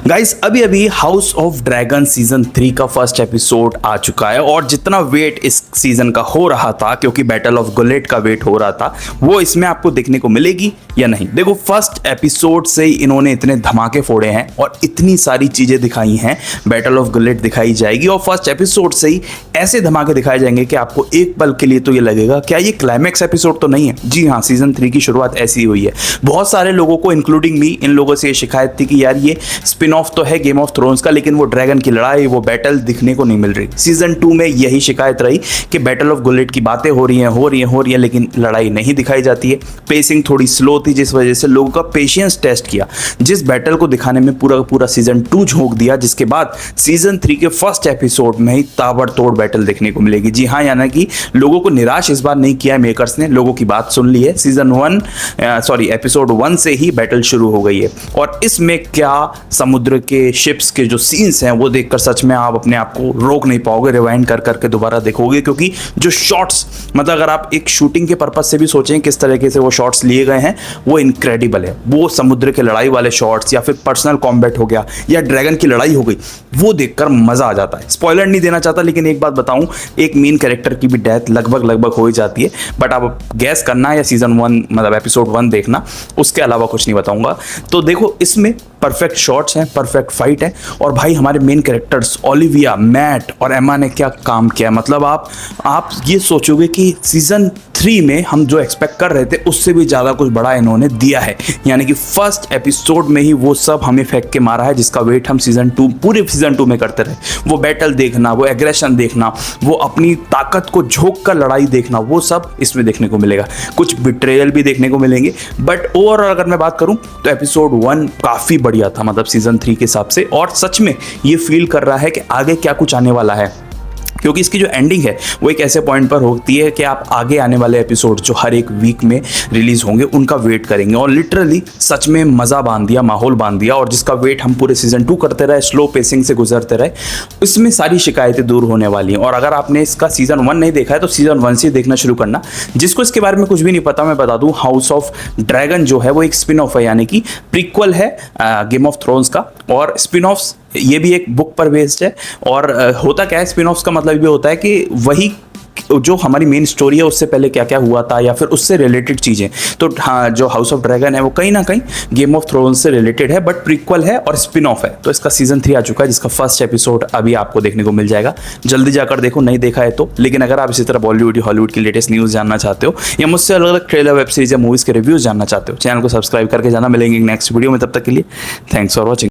Guys अभी अभी house of dragon season 3 का फर्स्ट एपिसोड आ चुका है और जितना वेट इस सीजन का हो रहा था, क्योंकि बैटल ऑफ गुलेट का वेट हो रहा था, वो इसमें आपको देखने को मिलेगी या नहीं। देखो, फर्स्ट एपिसोड से ही इन्होंने इतने धमाके फोड़े हैं और इतनी सारी चीजें दिखाई हैं। बैटल ऑफ गुलेट दिखाई जाएगी और फर्स्ट एपिसोड से ही ऐसे धमाके दिखाए जाएंगे कि आपको एक पल के लिए तो ये लगेगा क्या ये क्लाइमैक्स एपिसोड तो नहीं है। जी हाँ, सीजन 3 की शुरुआत ऐसी हुई है। बहुत सारे लोगों को इंक्लूडिंग मी, इन लोगों से ये शिकायत थी कि यार ये स्पिन ऑफ तो है गेम ऑफ थ्रोन्स का, लेकिन वो ड्रैगन की लड़ाई, वो बैटल दिखने को नहीं मिल रही। सीजन 2 में यही शिकायत रही कि बैटल ऑफ गुलेट की बातें हो रही हैं, लेकिन लड़ाई नहीं दिखाई जाती है। पेसिंग थोड़ी स्लो थी, जिस वजह से लोगों का पेशेंस टेस्ट किया। जिस बैटल को दिखाने में पूरा पूरा सीजन 2 झोंक दिया, जिसके बाद सीजन 3 के फर्स्ट एपिसोड में ही ताबड़तोड़ बैटल देखने को मिलेगी। जी हाँ, यानी कि लोगों को निराश इस बार नहीं किया है मेकर्स ने, लोगों की बात सुन ली है। एपिसोड 1 से ही बैटल शुरू हो गई है और इसमें क्या समुद्र के शिप्स के जो सीन्स हैं वो देखकर सच में आप अपने आप को रोक नहीं पाओगे, रिवाइंड कर करके दोबारा देखोगे, क्योंकि जो शॉट्स, मतलब अगर आप एक शूटिंग के पर्पज से भी सोचें किस तरीके से वो शॉट्स लिए गए हैं, वो इनक्रेडिबल है। वो समुद्र के लड़ाई वाले शॉट्स या फिर पर्सनल कॉम्बैट हो गया या ड्रैगन की लड़ाई हो गई, वो देखकर मजा आ जाता है। स्पॉइलर नहीं देना चाहता, लेकिन एक बात बताऊं, एक मेन कैरेक्टर की भी डेथ लगभग हो ही जाती है, बट आप गैस करना या सीजन 1 मतलब एपिसोड 1 देखना, उसके अलावा कुछ नहीं बताऊंगा। तो देखो, इसमें परफेक्ट शॉट्स हैं, परफेक्ट फाइट है और भाई हमारे मेन कैरेक्टर्स ओलिविया, मैट और एमा ने क्या काम किया। मतलब आप ये सोचोगे कि सीजन 3 में हम जो एक्सपेक्ट कर रहे थे उससे भी ज़्यादा कुछ बड़ा इन्होंने दिया है। यानी कि फर्स्ट एपिसोड में ही वो सब हमें फेंक के मारा है, जिसका वेट हम पूरे सीजन 2 में करते रहे। वो बैटल देखना, वो एग्रेशन देखना, वो अपनी ताकत को झोंक कर लड़ाई देखना, वो सब इसमें देखने को मिलेगा। कुछ बिट्रेयल भी देखने को मिलेंगे, बट ओवरऑल अगर मैं बात करूं तो एपिसोड 1 काफ़ी बढ़िया था, मतलब सीजन 3 के हिसाब से। और सच में ये फील कर रहा है कि आगे क्या कुछ आने वाला है, क्योंकि इसकी जो एंडिंग है वो एक ऐसे पॉइंट पर होती है कि आप आगे आने वाले एपिसोड जो हर एक वीक में रिलीज होंगे उनका वेट करेंगे। और लिटरली सच में मज़ा बांध दिया, माहौल बांध दिया, और जिसका वेट हम पूरे सीजन 2 करते रहे, स्लो पेसिंग से गुजरते रहे, इसमें सारी शिकायतें दूर होने वाली हैं। और अगर आपने इसका सीजन 1 नहीं देखा है तो सीजन 1 से देखना शुरू करना। जिसको इसके बारे में कुछ भी नहीं पता, मैं बता दूं, हाउस ऑफ ड्रैगन जो है वो एक स्पिन ऑफ है, यानी कि प्रीक्वल है गेम ऑफ थ्रोन्स का। और स्पिन ऑफ्स ये भी एक बुक पर बेस्ड है। और होता क्या है, स्पिन ऑफ्स का मतलब ये होता है कि वही जो हमारी मेन स्टोरी है उससे पहले क्या क्या हुआ था या फिर उससे रिलेटेड चीज़ें। तो हाँ, जो हाउस ऑफ ड्रैगन है वो कहीं ना कहीं गेम ऑफ थ्रोन्स से रिलेटेड है, बट प्रीक्वल है और स्पिन ऑफ है। तो इसका सीजन 3 आ चुका है, जिसका फर्स्ट एपिसोड अभी आपको देखने को मिल जाएगा। जल्दी जाकर देखो, नहीं देखा है तो। लेकिन अगर आप इसी तरह बॉलीवुड या हॉलीवुड की लेटेस्ट न्यूज़ जानना चाहते हो या मुझसे अलग अलग ट्रेलर, वेब सीरीज या मूवीज़ के रिव्यूज़ जानना चाहते हो, चैनल को सब्सक्राइब करके जाना। मिलेंगे नेक्स्ट वीडियो में, तब तक के लिए थैंक्स फॉर वॉचिंग।